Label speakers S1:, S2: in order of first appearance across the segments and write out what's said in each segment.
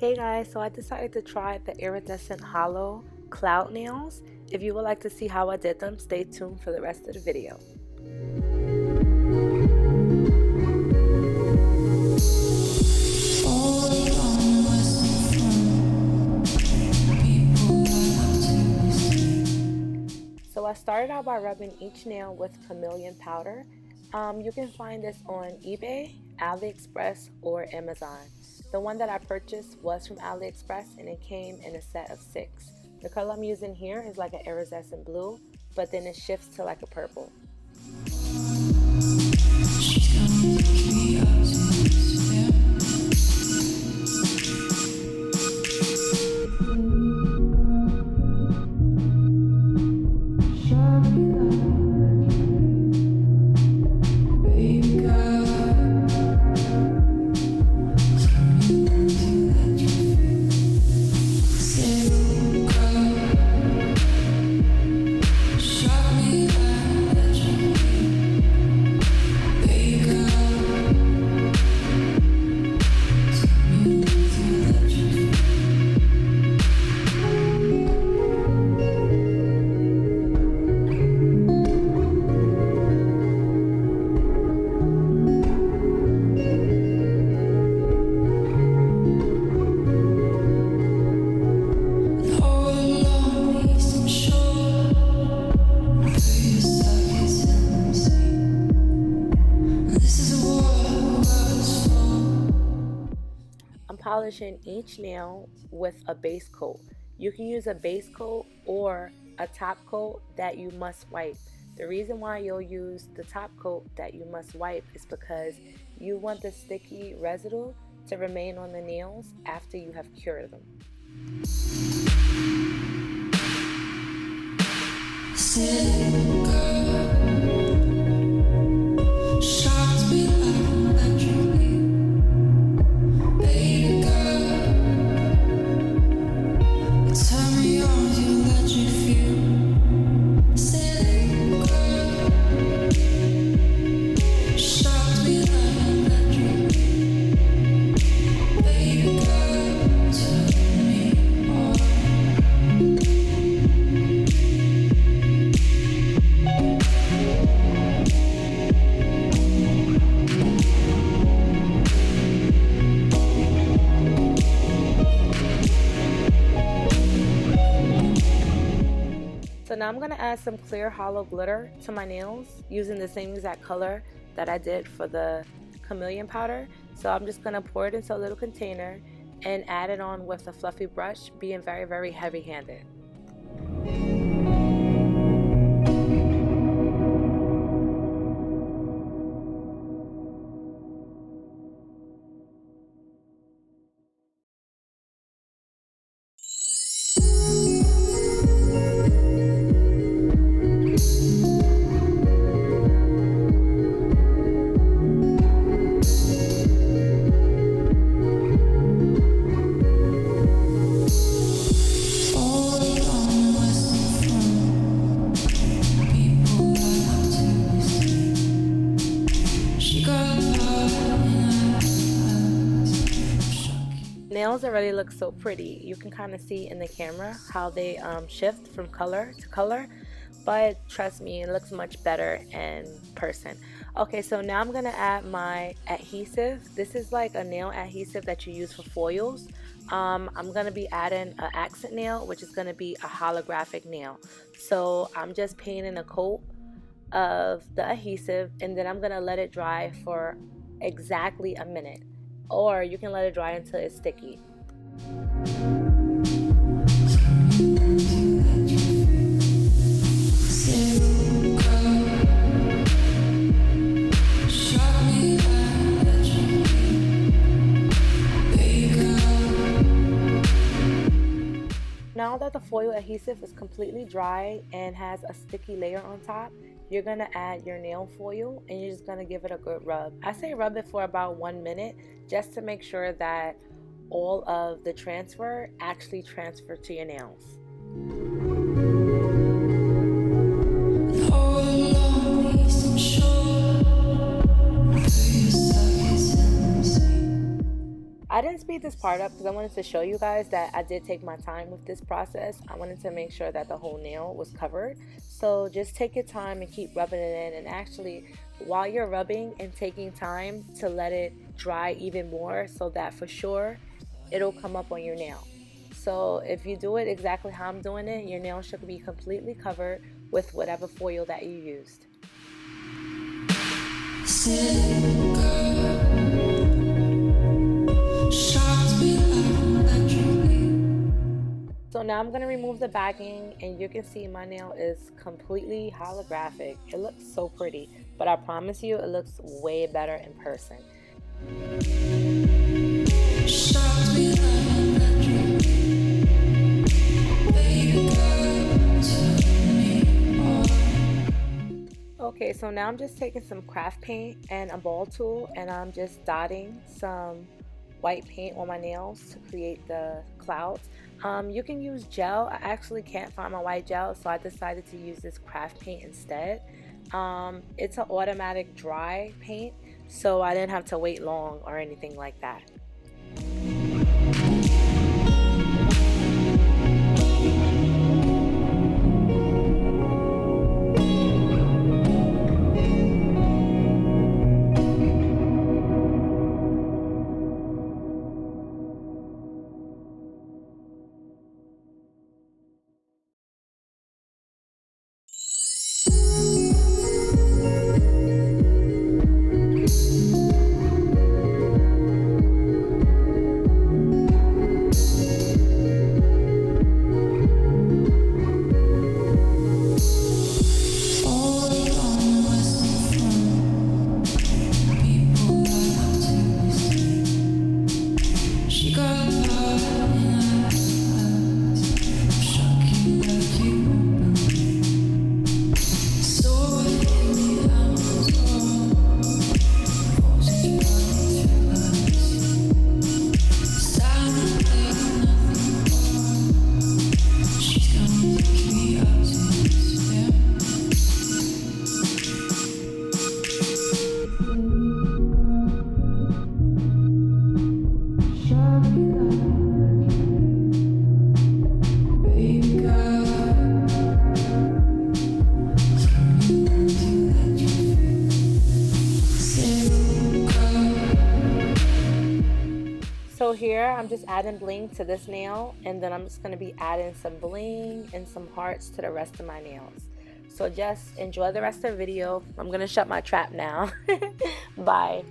S1: Hey guys, so I decided to try the Iridescent Holo cloud nails. If you would like to see how I did them, stay tuned for the rest of the video. So I started out by rubbing each nail with chameleon powder. You can find this on eBay, AliExpress, or Amazon. The one that I purchased was from AliExpress and it came in a set of 6. The color I'm using here is like an iridescent blue, but then it shifts to like a purple. I'm polishing each nail with a base coat. You can use a base coat or a top coat that you must wipe. The reason why you'll use the top coat that you must wipe is because you want the sticky residue to remain on the nails after you have cured them. So now I'm going to add some clear hollow glitter to my nails using the same exact color that I did for the chameleon powder. So I'm just going to pour it into a little container and add it on with a fluffy brush, being very, very heavy-handed. Nails already look so pretty. You can kind of see in the camera how they shift from color to color, but trust me, it looks much better in person. Okay, so now I'm gonna add my adhesive. This is like a nail adhesive that you use for foils. I'm gonna be adding an accent nail, which is gonna be a holographic nail. So I'm just painting a coat of the adhesive and then I'm gonna let it dry for exactly a minute. Or you can let it dry until it's sticky. Now that the foil adhesive is completely dry and has a sticky layer on top, you're going to add your nail foil and you're just going to give it a good rub. I say rub it for about 1 minute just to make sure that all of the transfer actually transfer to your nails. I I didn't speed this part up because I wanted to show you guys that I did take my time with this process. I wanted to make sure that the whole nail was covered. So just take your time and keep rubbing it in, and actually while you're rubbing and taking time to let it dry even more so that for sure it'll come up on your nail. So if you do it exactly how I'm doing it, your nail should be completely covered with whatever foil that you used. So now I'm going to remove the backing, and you can see my nail is completely holographic. It looks so pretty, but I promise you it looks way better in person. Okay, so now I'm just taking some craft paint and a ball tool, and I'm just dotting some white paint on my nails to create the clouds. You can use gel. I actually can't find my white gel, so I decided to use this craft paint instead. It's an automatic dry paint, so I didn't have to wait long or anything like that. So here I'm just adding bling to this nail, and then I'm just going to be adding some bling and some hearts to the rest of my nails. So just enjoy the rest of the video. I'm going to shut my trap now. Bye.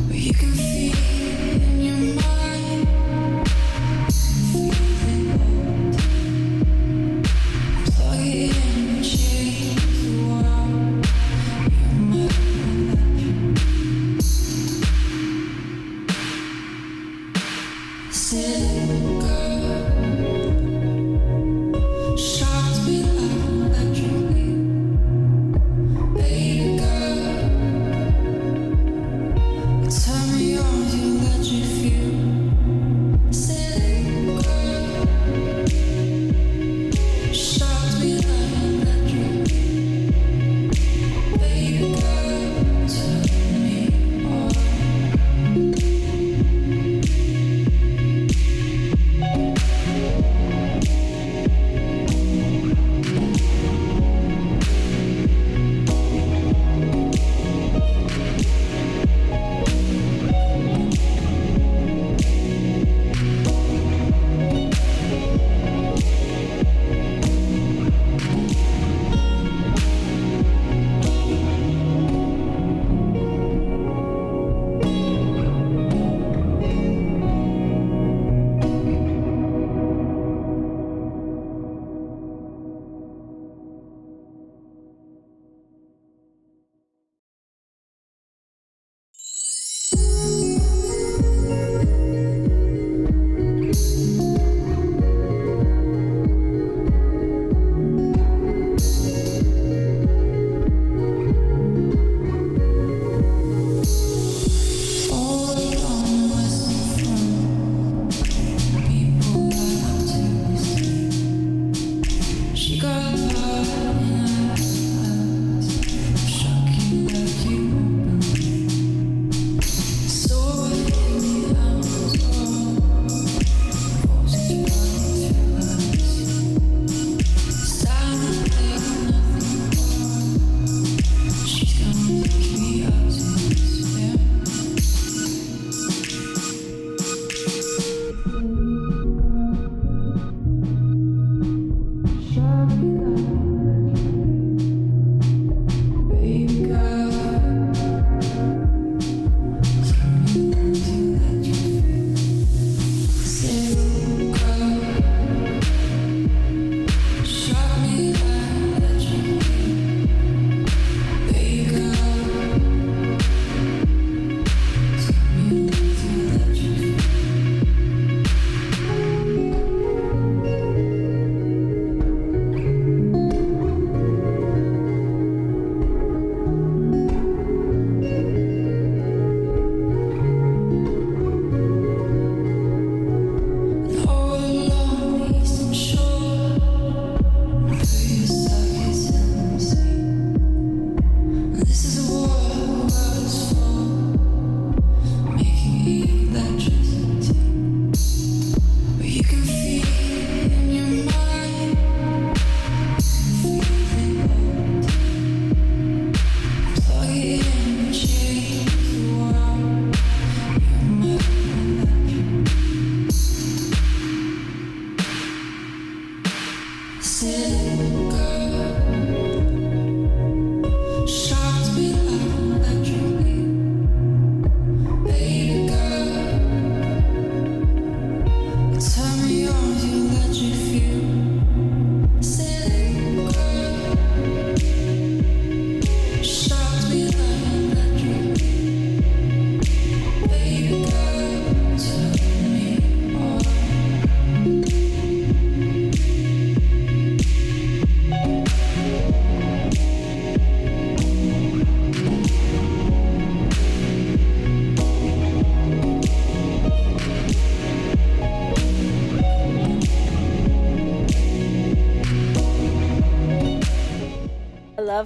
S2: We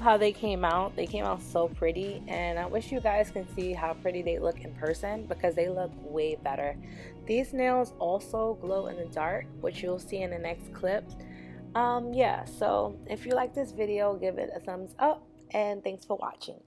S1: love how they came out. They came out so pretty, and I wish you guys can see how pretty they look in person because they look way better. These nails also glow in the dark, which you'll see in the next clip. Yeah, so if you like this video, give it a thumbs up, and thanks for watching.